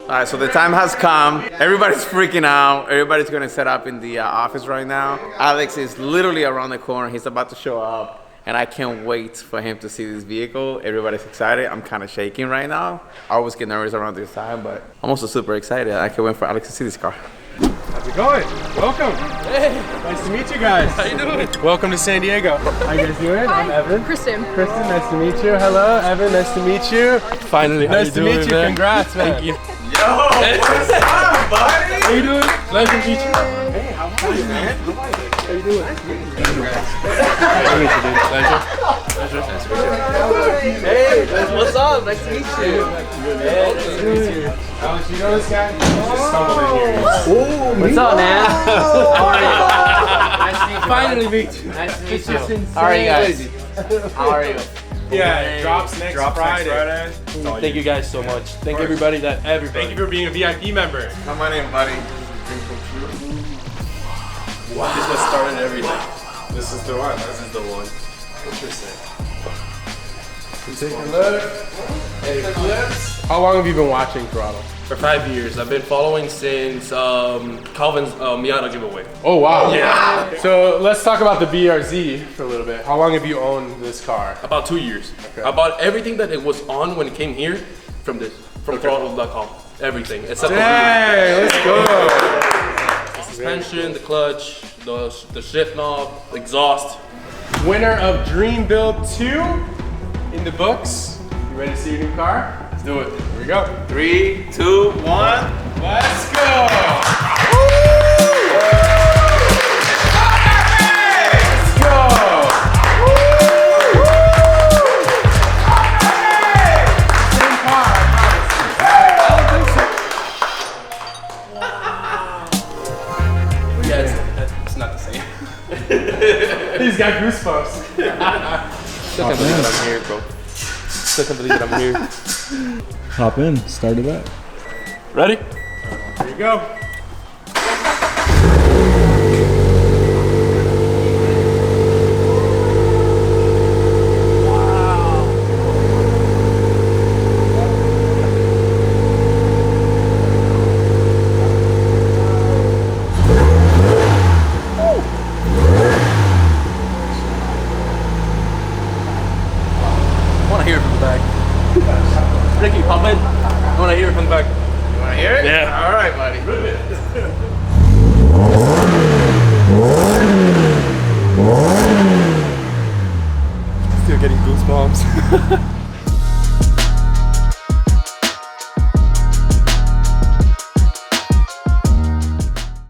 Alright, so the time has come. Everybody's freaking out. Everybody's gonna set up in the office right now. Alex is literally around the corner. He's about to show up. And I can't wait for him to see this vehicle. Everybody's excited. I'm kind of shaking right now. I always get nervous around this time, but I'm also super excited. I can't wait for Alex to see this car. How's it going? Welcome. Hey. Nice to meet you guys. How you doing? Welcome to San Diego. How you guys doing? Hi. I'm Evan. Kristen. Kristen, nice to meet you. Hello, Evan. Nice to meet you. Finally, nice to meet you. Man? Congrats, man. Thank you. Yo, what's up, buddy? How you doing? Nice to meet you. Hey, how are you, man? How you doing? Nice to meet you. Nice to meet you, dude. Pleasure. Pleasure. Nice to meet you. Hey, what's up? Nice to meet you. Hey, nice to meet you. Alex, you know this guy? He just stumbled in here. Ooh, what's up, man? How are you? Nice to meet you. Finally meet you. Nice to meet you. How are you guys? How are you? Yeah, it drops next Friday. Thank you guys so much. Thank everybody. Thank you for being a VIP member. Come on in, buddy. Wow. This is what started everything. This is the one. This is the one. Interesting. Take a look. Hey, clips. How long have you been watching Throttle? For 5 years. I've been following since Calvin's Miata giveaway. Oh wow. Yeah. So let's talk about the BRZ for a little bit. How long have you owned this car? About 2 years. Okay. I bought everything that it was on when it came here from throttle.com. Everything except Dang, let's go. the suspension, the clutch, the shift knob, exhaust. Winner of Dream Build 2 in the books. You ready to see your new car? Let's do it. Here we go. 3, 2, 1. Let's go. He's got goosebumps. Still can't believe that I'm here, bro. Still can't believe that I'm here. Hop in, start it up. Ready? Here you go. Ricky, pop in. I want to hear it from the back. You want to hear it? Yeah. All right, buddy. Still getting goosebumps.